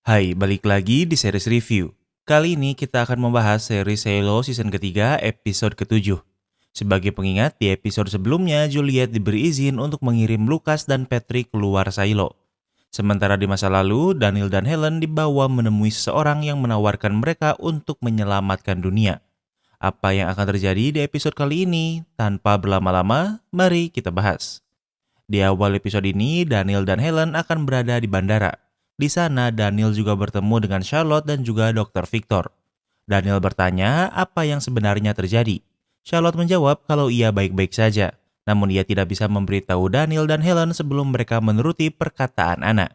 Hai, balik lagi di series review. Kali ini kita akan membahas series Silo season ketiga episode ketujuh. Sebagai pengingat, di episode sebelumnya Juliet diberi izin untuk mengirim Lucas dan Patrick keluar Silo. Sementara di masa lalu, Daniel dan Helen dibawa menemui seseorang yang menawarkan mereka untuk menyelamatkan dunia. Apa yang akan terjadi di episode kali ini? Tanpa berlama-lama, mari kita bahas. Di awal episode ini, Daniel dan Helen akan berada di bandara. Di sana, Daniel juga bertemu dengan Charlotte dan juga Dr. Victor. Daniel bertanya apa yang sebenarnya terjadi. Charlotte menjawab kalau ia baik-baik saja, namun ia tidak bisa memberitahu Daniel dan Helen sebelum mereka menuruti perkataan Anna.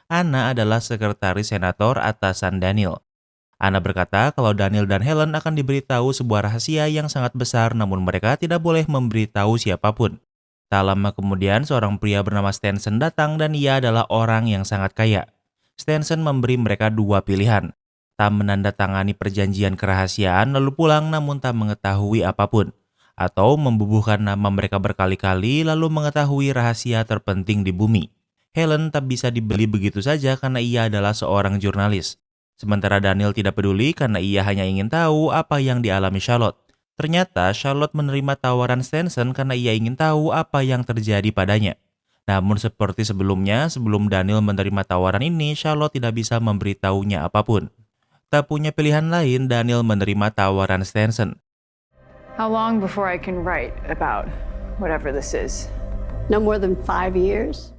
Anna adalah sekretaris senator atasan Daniel. Anna berkata kalau Daniel dan Helen akan diberitahu sebuah rahasia yang sangat besar, namun mereka tidak boleh memberitahu siapapun. Tak lama kemudian, seorang pria bernama Stenson datang dan ia adalah orang yang sangat kaya. Stenson memberi mereka dua pilihan. Tak menandatangani perjanjian kerahasiaan lalu pulang namun tak mengetahui apapun. Atau membubuhkan nama mereka berkali-kali lalu mengetahui rahasia terpenting di bumi. Helen tak bisa dibeli begitu saja karena ia adalah seorang jurnalis. Sementara Daniel tidak peduli karena ia hanya ingin tahu apa yang dialami Charlotte. Ternyata Charlotte menerima tawaran Stenson karena ia ingin tahu apa yang terjadi padanya. Namun seperti sebelumnya, sebelum Daniel menerima tawaran ini, Charlotte tidak bisa memberitahunya apapun. Tak punya pilihan lain, Daniel menerima tawaran Stenson. How long before I can write about whatever this is? No more than 5 years?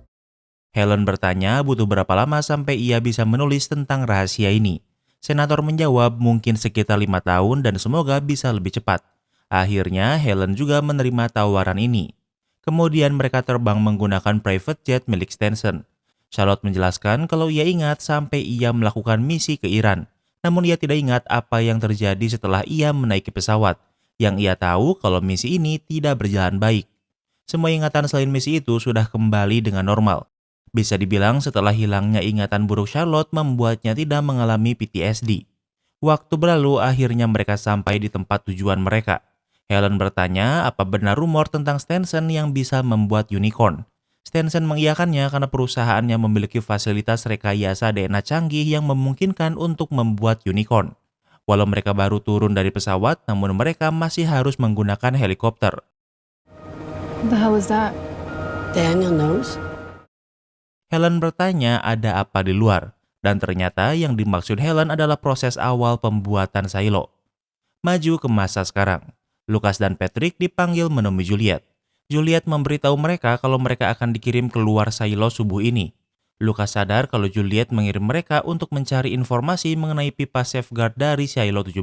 Helen bertanya butuh berapa lama sampai ia bisa menulis tentang rahasia ini. Senator menjawab mungkin sekitar 5 tahun dan semoga bisa lebih cepat. Akhirnya Helen juga menerima tawaran ini. Kemudian mereka terbang menggunakan private jet milik Stenson. Charlotte menjelaskan kalau ia ingat sampai ia melakukan misi ke Iran. Namun ia tidak ingat apa yang terjadi setelah ia menaiki pesawat. Yang ia tahu kalau misi ini tidak berjalan baik. Semua ingatan selain misi itu sudah kembali dengan normal. Bisa dibilang setelah hilangnya ingatan buruk Charlotte membuatnya tidak mengalami PTSD. Waktu berlalu akhirnya mereka sampai di tempat tujuan mereka. Helen bertanya apa benar rumor tentang Stenson yang bisa membuat unicorn. Stenson mengiyakannya karena perusahaannya memiliki fasilitas rekayasa DNA canggih yang memungkinkan untuk membuat unicorn. Walau mereka baru turun dari pesawat, namun mereka masih harus menggunakan helikopter. What the hell is that? Daniel knows? Helen bertanya ada apa di luar, dan ternyata yang dimaksud Helen adalah proses awal pembuatan silo. Maju ke masa sekarang. Lucas dan Patrick dipanggil menemui Juliet. Juliet memberitahu mereka kalau mereka akan dikirim keluar silo subuh ini. Lucas sadar kalau Juliet mengirim mereka untuk mencari informasi mengenai pipa safeguard dari silo 17.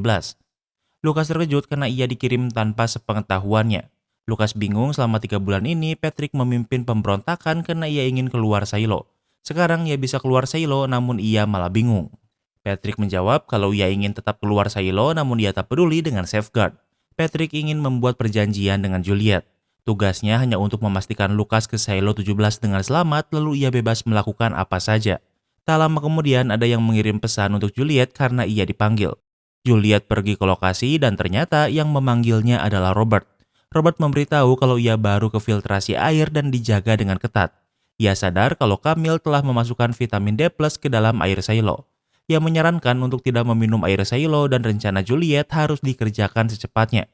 Lucas terkejut karena ia dikirim tanpa sepengetahuannya. Lucas bingung selama 3 bulan ini Patrick memimpin pemberontakan karena ia ingin keluar silo. Sekarang ia bisa keluar silo namun ia malah bingung. Patrick menjawab kalau ia ingin tetap keluar silo namun ia tak peduli dengan safeguard. Patrick ingin membuat perjanjian dengan Juliet. Tugasnya hanya untuk memastikan Lucas ke silo 17 dengan selamat lalu ia bebas melakukan apa saja. Tak lama kemudian ada yang mengirim pesan untuk Juliet karena ia dipanggil. Juliet pergi ke lokasi dan ternyata yang memanggilnya adalah Robert. Robert memberitahu kalau ia baru ke filtrasi air dan dijaga dengan ketat. Ia sadar kalau Camille telah memasukkan vitamin D+ ke dalam air silo. Ia menyarankan untuk tidak meminum air silo dan rencana Juliet harus dikerjakan secepatnya.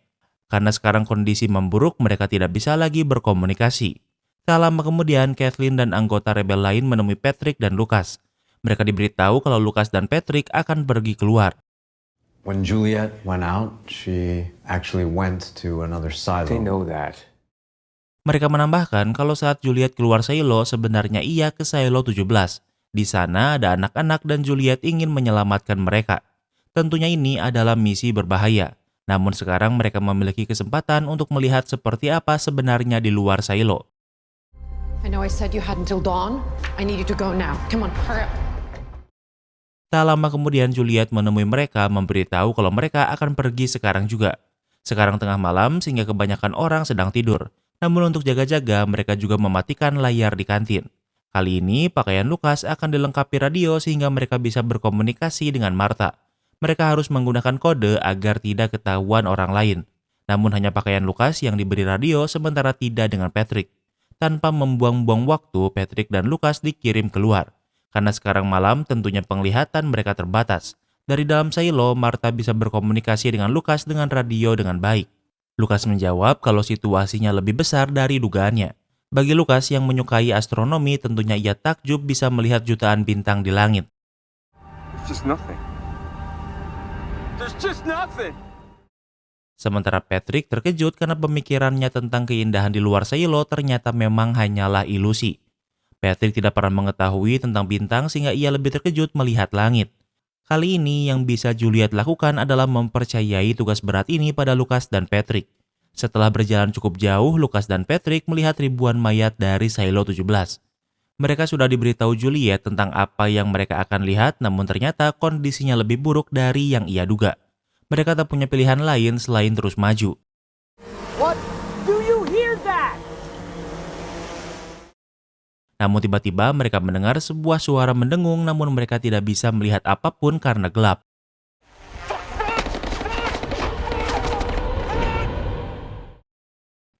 Karena sekarang kondisi memburuk, mereka tidak bisa lagi berkomunikasi. Tak lama kemudian, Kathleen dan anggota rebel lain menemui Patrick dan Lucas. Mereka diberitahu kalau Lucas dan Patrick akan pergi keluar. When Juliet went out, she actually went to another silo. They know that. Mereka menambahkan kalau saat Juliet keluar silo, sebenarnya ia ke silo 17. Di sana ada anak-anak dan Juliet ingin menyelamatkan mereka. Tentunya ini adalah misi berbahaya. Namun sekarang mereka memiliki kesempatan untuk melihat seperti apa sebenarnya di luar silo. I know I said you had until dawn. I need you to go now. Come on, hurry up. Tak lama kemudian Juliet menemui mereka memberitahu kalau mereka akan pergi sekarang juga. Sekarang tengah malam sehingga kebanyakan orang sedang tidur. Namun untuk jaga-jaga mereka juga mematikan layar di kantin. Kali ini pakaian Lucas akan dilengkapi radio sehingga mereka bisa berkomunikasi dengan Martha. Mereka harus menggunakan kode agar tidak ketahuan orang lain. Namun hanya pakaian Lucas yang diberi radio sementara tidak dengan Patrick. Tanpa membuang-buang waktu, Patrick dan Lucas dikirim keluar. Karena sekarang malam tentunya penglihatan mereka terbatas. Dari dalam silo, Martha bisa berkomunikasi dengan Lucas dengan radio dengan baik. Lucas menjawab kalau situasinya lebih besar dari dugaannya. Bagi Lucas yang menyukai astronomi, tentunya ia takjub bisa melihat jutaan bintang di langit. It's just nothing. There's just nothing. Sementara Patrick terkejut karena pemikirannya tentang keindahan di luar silo ternyata memang hanyalah ilusi. Patrick tidak pernah mengetahui tentang bintang sehingga ia lebih terkejut melihat langit. Kali ini yang bisa Juliet lakukan adalah mempercayai tugas berat ini pada Lucas dan Patrick. Setelah berjalan cukup jauh, Lucas dan Patrick melihat ribuan mayat dari silo 17. Mereka sudah diberitahu Juliet tentang apa yang mereka akan lihat, namun ternyata kondisinya lebih buruk dari yang ia duga. Mereka tak punya pilihan lain selain terus maju. What? Do you hear that? Namun tiba-tiba mereka mendengar sebuah suara mendengung namun mereka tidak bisa melihat apapun karena gelap.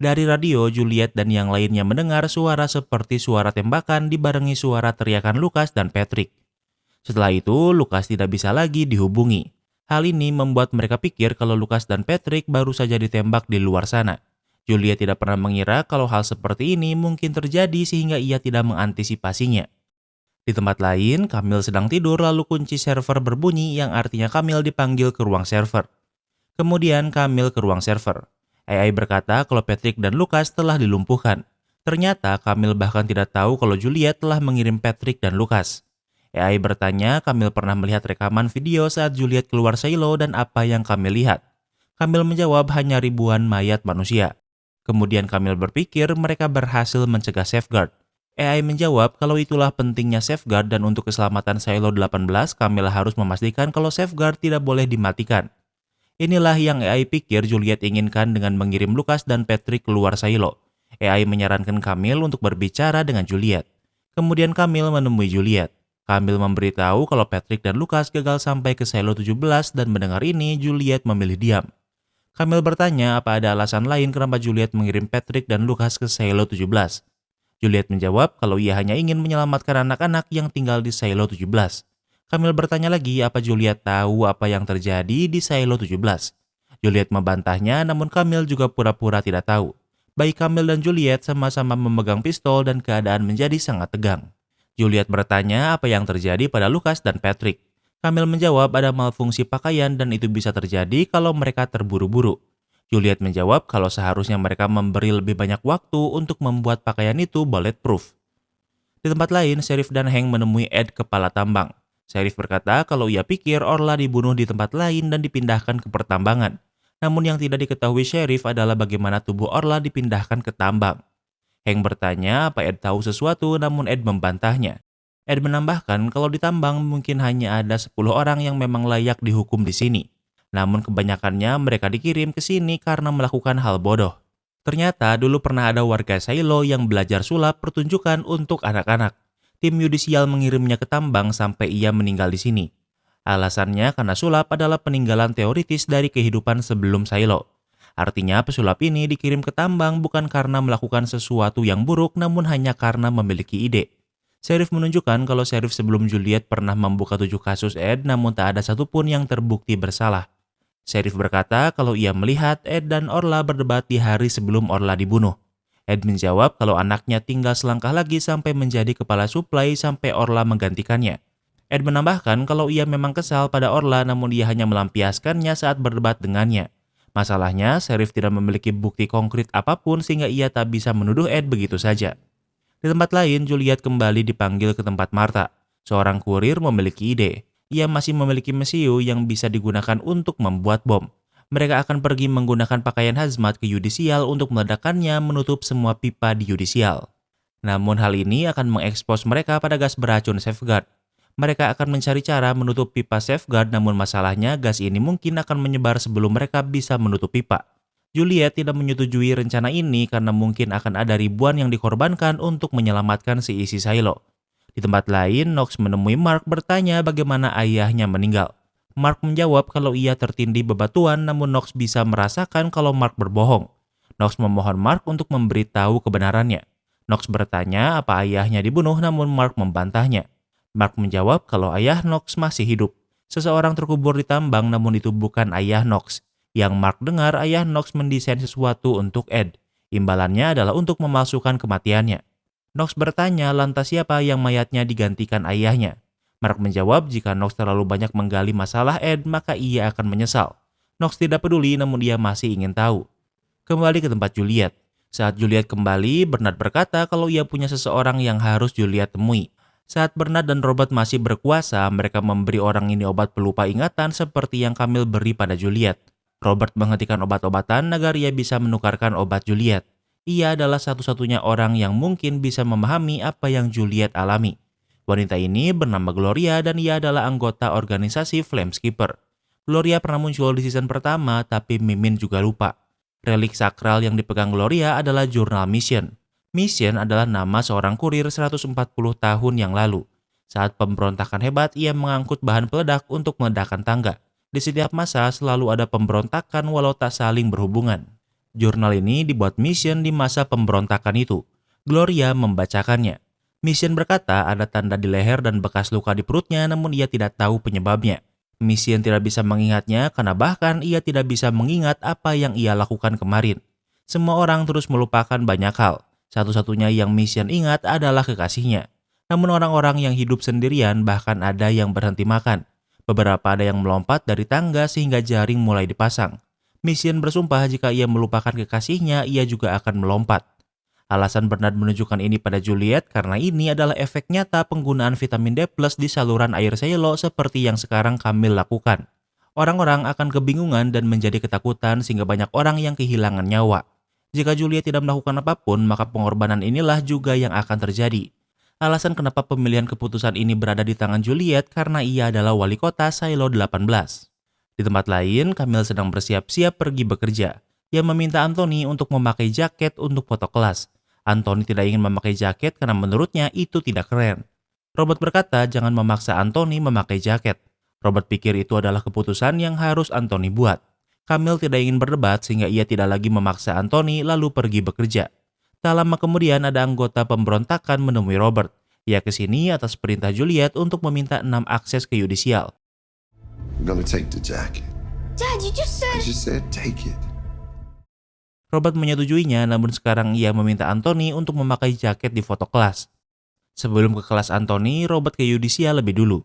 Dari radio, Juliet dan yang lainnya mendengar suara seperti suara tembakan dibarengi suara teriakan Lucas dan Patrick. Setelah itu, Lucas tidak bisa lagi dihubungi. Hal ini membuat mereka pikir kalau Lucas dan Patrick baru saja ditembak di luar sana. Juliet tidak pernah mengira kalau hal seperti ini mungkin terjadi sehingga ia tidak mengantisipasinya. Di tempat lain, Camille sedang tidur lalu kunci server berbunyi yang artinya Camille dipanggil ke ruang server. Kemudian Camille ke ruang server. AI berkata kalau Patrick dan Lucas telah dilumpuhkan. Ternyata Camille bahkan tidak tahu kalau Juliet telah mengirim Patrick dan Lucas. AI bertanya Camille pernah melihat rekaman video saat Juliet keluar silo dan apa yang Camille lihat. Camille menjawab hanya ribuan mayat manusia. Kemudian Camille berpikir mereka berhasil mencegah safeguard. AI menjawab kalau itulah pentingnya safeguard dan untuk keselamatan silo 18, Camille harus memastikan kalau safeguard tidak boleh dimatikan. Inilah yang AI pikir Juliet inginkan dengan mengirim Lucas dan Patrick keluar silo. AI menyarankan Camille untuk berbicara dengan Juliet. Kemudian Camille menemui Juliet. Camille memberitahu kalau Patrick dan Lucas gagal sampai ke silo 17 dan mendengar ini Juliet memilih diam. Camille bertanya apa ada alasan lain kenapa Juliet mengirim Patrick dan Lucas ke silo 17. Juliet menjawab kalau ia hanya ingin menyelamatkan anak-anak yang tinggal di silo 17. Camille bertanya lagi apa Juliet tahu apa yang terjadi di silo 17. Juliet membantahnya namun Camille juga pura-pura tidak tahu. Baik Camille dan Juliet sama-sama memegang pistol dan keadaan menjadi sangat tegang. Juliet bertanya apa yang terjadi pada Lucas dan Patrick. Camille menjawab ada malfungsi pakaian dan itu bisa terjadi kalau mereka terburu-buru. Juliet menjawab kalau seharusnya mereka memberi lebih banyak waktu untuk membuat pakaian itu bulletproof. Di tempat lain, Sheriff dan Hank menemui Ed kepala tambang. Sheriff berkata kalau ia pikir Orla dibunuh di tempat lain dan dipindahkan ke pertambangan. Namun yang tidak diketahui Sheriff adalah bagaimana tubuh Orla dipindahkan ke tambang. Hank bertanya apa Ed tahu sesuatu namun Ed membantahnya. Ed menambahkan kalau di tambang mungkin hanya ada 10 orang yang memang layak dihukum di sini. Namun kebanyakannya mereka dikirim ke sini karena melakukan hal bodoh. Ternyata dulu pernah ada warga Silo yang belajar sulap pertunjukan untuk anak-anak. Tim yudisial mengirimnya ke tambang sampai ia meninggal di sini. Alasannya karena sulap adalah peninggalan teoritis dari kehidupan sebelum Silo. Artinya pesulap ini dikirim ke tambang bukan karena melakukan sesuatu yang buruk namun hanya karena memiliki ide. Sheriff menunjukkan kalau Sheriff sebelum Juliet pernah membuka 7 kasus Ed namun tak ada satupun yang terbukti bersalah. Sheriff berkata kalau ia melihat Ed dan Orla berdebat di hari sebelum Orla dibunuh. Ed menjawab kalau anaknya tinggal selangkah lagi sampai menjadi kepala suplai sampai Orla menggantikannya. Ed menambahkan kalau ia memang kesal pada Orla namun ia hanya melampiaskannya saat berdebat dengannya. Masalahnya, Sheriff tidak memiliki bukti konkret apapun sehingga ia tak bisa menuduh Ed begitu saja. Di tempat lain, Juliet kembali dipanggil ke tempat Martha. Seorang kurir memiliki ide. Ia masih memiliki mesiu yang bisa digunakan untuk membuat bom. Mereka akan pergi menggunakan pakaian hazmat ke yudisial untuk meledakkannya menutup semua pipa di yudisial. Namun hal ini akan mengekspos mereka pada gas beracun safeguard. Mereka akan mencari cara menutup pipa safeguard namun masalahnya gas ini mungkin akan menyebar sebelum mereka bisa menutup pipa. Juliet tidak menyetujui rencana ini karena mungkin akan ada ribuan yang dikorbankan untuk menyelamatkan si isi silo. Di tempat lain, Knox menemui Mark bertanya bagaimana ayahnya meninggal. Mark menjawab kalau ia tertindih bebatuan namun Knox bisa merasakan kalau Mark berbohong. Knox memohon Mark untuk memberitahu kebenarannya. Knox bertanya apa ayahnya dibunuh namun Mark membantahnya. Mark menjawab kalau ayah Knox masih hidup. Seseorang terkubur di tambang namun itu bukan ayah Knox. Yang Mark dengar ayah Knox mendesain sesuatu untuk Ed. Imbalannya adalah untuk memalsukan kematiannya. Knox bertanya lantas siapa yang mayatnya digantikan ayahnya. Mark menjawab jika Knox terlalu banyak menggali masalah Ed maka ia akan menyesal. Knox tidak peduli namun dia masih ingin tahu. Kembali ke tempat Juliet. Saat Juliet kembali, Bernard berkata kalau ia punya seseorang yang harus Juliet temui. Saat Bernard dan Robert masih berkuasa, mereka memberi orang ini obat pelupa ingatan seperti yang Camille beri pada Juliet. Robert menghentikan obat-obatan agar ia bisa menukarkan obat Juliet. Ia adalah satu-satunya orang yang mungkin bisa memahami apa yang Juliet alami. Wanita ini bernama Gloria dan ia adalah anggota organisasi Flameskipper. Gloria pernah muncul di season pertama, tapi Mimin juga lupa. Relik sakral yang dipegang Gloria adalah jurnal Mission. Mission adalah nama seorang kurir 140 tahun yang lalu. Saat pemberontakan hebat, ia mengangkut bahan peledak untuk meledakkan tangga. Di setiap masa selalu ada pemberontakan walau tak saling berhubungan. Jurnal ini dibuat Mission di masa pemberontakan itu. Gloria membacakannya. Mission berkata ada tanda di leher dan bekas luka di perutnya namun ia tidak tahu penyebabnya. Mission tidak bisa mengingatnya karena bahkan ia tidak bisa mengingat apa yang ia lakukan kemarin. Semua orang terus melupakan banyak hal. Satu-satunya yang Mission ingat adalah kekasihnya. Namun orang-orang yang hidup sendirian bahkan ada yang berhenti makan. Beberapa ada yang melompat dari tangga sehingga jaring mulai dipasang. Mission bersumpah jika ia melupakan kekasihnya, ia juga akan melompat. Alasan Bernard menunjukkan ini pada Juliet karena ini adalah efek nyata penggunaan vitamin D+ di saluran air selo seperti yang sekarang Camille lakukan. Orang-orang akan kebingungan dan menjadi ketakutan sehingga banyak orang yang kehilangan nyawa. Jika Juliet tidak melakukan apapun, maka pengorbanan inilah juga yang akan terjadi. Alasan kenapa pemilihan keputusan ini berada di tangan Juliet karena ia adalah wali kota Silo 18. Di tempat lain, Camille sedang bersiap-siap pergi bekerja. Ia meminta Anthony untuk memakai jaket untuk foto kelas. Anthony tidak ingin memakai jaket karena menurutnya itu tidak keren. Robert berkata jangan memaksa Anthony memakai jaket. Robert pikir itu adalah keputusan yang harus Anthony buat. Camille tidak ingin berdebat sehingga ia tidak lagi memaksa Anthony lalu pergi bekerja. Tak lama kemudian ada anggota pemberontakan menemui Robert. Ia kesini atas perintah Juliet untuk meminta 6 akses ke yudisial. I'm gonna take the jacket. Dad, you just I said... just said take it. Robert menyetujuinya, namun sekarang ia meminta Anthony untuk memakai jaket di foto kelas. Sebelum ke kelas Anthony, Robert ke yudisial lebih dulu.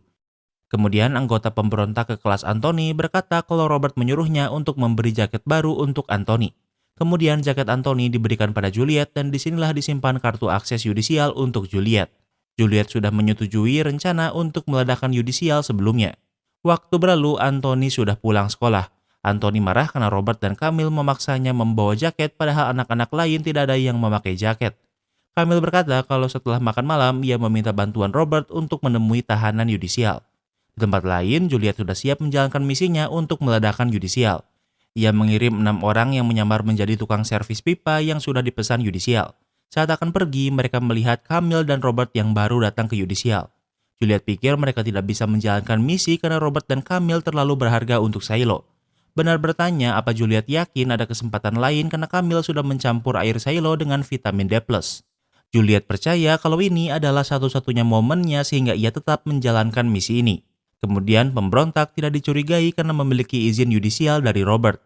Kemudian anggota pemberontak ke kelas Anthony berkata kalau Robert menyuruhnya untuk memberi jaket baru untuk Anthony. Kemudian jaket Anthony diberikan pada Juliet dan disinilah disimpan kartu akses yudisial untuk Juliet. Juliet sudah menyetujui rencana untuk meledakkan yudisial sebelumnya. Waktu berlalu, Anthony sudah pulang sekolah. Anthony marah karena Robert dan Camille memaksanya membawa jaket padahal anak-anak lain tidak ada yang memakai jaket. Camille berkata kalau setelah makan malam ia meminta bantuan Robert untuk menemui tahanan yudisial. Di tempat lain, Juliet sudah siap menjalankan misinya untuk meledakkan yudisial. Ia mengirim 6 orang yang menyamar menjadi tukang servis pipa yang sudah dipesan yudisial. Saat akan pergi, mereka melihat Camille dan Robert yang baru datang ke yudisial. Juliet pikir mereka tidak bisa menjalankan misi karena Robert dan Camille terlalu berharga untuk Silo. Benar bertanya apa Juliet yakin ada kesempatan lain karena Camille sudah mencampur air Silo dengan vitamin D+. Juliet percaya kalau ini adalah satu-satunya momennya sehingga ia tetap menjalankan misi ini. Kemudian pemberontak tidak dicurigai karena memiliki izin yudisial dari Robert.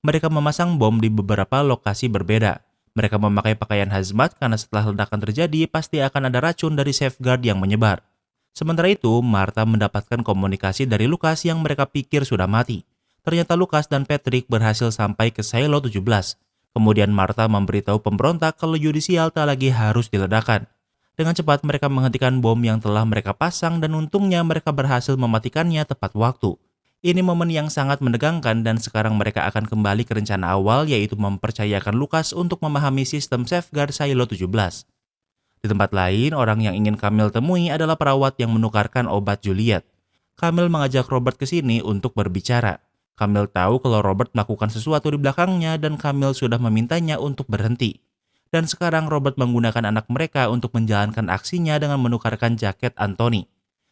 Mereka memasang bom di beberapa lokasi berbeda. Mereka memakai pakaian hazmat karena setelah ledakan terjadi pasti akan ada racun dari safeguard yang menyebar. Sementara itu, Martha mendapatkan komunikasi dari Lucas yang mereka pikir sudah mati. Ternyata Lucas dan Patrick berhasil sampai ke Silo 17. Kemudian Martha memberitahu pemberontak kalau yudisial tak lagi harus diledakkan. Dengan cepat mereka menghentikan bom yang telah mereka pasang dan untungnya mereka berhasil mematikannya tepat waktu. Ini momen yang sangat menegangkan dan sekarang mereka akan kembali ke rencana awal yaitu mempercayakan Lucas untuk memahami sistem safeguard Silo 17. Di tempat lain, orang yang ingin Camille temui adalah perawat yang menukarkan obat Juliet. Camille mengajak Robert ke sini untuk berbicara. Camille tahu kalau Robert melakukan sesuatu di belakangnya dan Camille sudah memintanya untuk berhenti. Dan sekarang Robert menggunakan anak mereka untuk menjalankan aksinya dengan menukarkan jaket Anthony.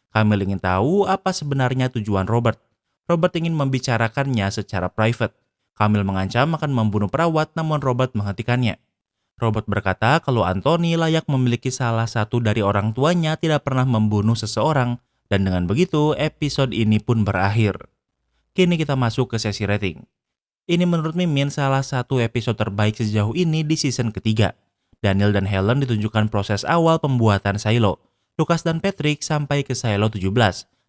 Camille ingin tahu apa sebenarnya tujuan Robert. Robert ingin membicarakannya secara private. Camille mengancam akan membunuh perawat namun Robert menghentikannya. Robot berkata kalau Anthony layak memiliki salah satu dari orang tuanya tidak pernah membunuh seseorang, dan dengan begitu episode ini pun berakhir. Kini kita masuk ke sesi rating. Ini menurut Mimin salah satu episode terbaik sejauh ini di season ketiga. Daniel dan Helen ditunjukkan proses awal pembuatan silo. Lucas dan Patrick sampai ke silo 17.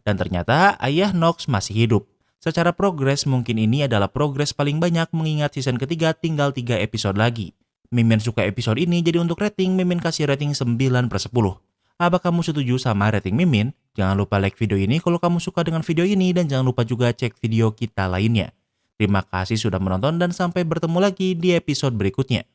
Dan ternyata ayah Knox masih hidup. Secara progres mungkin ini adalah progres paling banyak mengingat season ketiga tinggal 3 episode lagi. Mimin suka episode ini, jadi untuk rating Mimin kasih rating 9/10. Apa kamu setuju sama rating Mimin? Jangan lupa like video ini kalau kamu suka dengan video ini dan jangan lupa juga cek video kita lainnya. Terima kasih sudah menonton dan sampai bertemu lagi di episode berikutnya.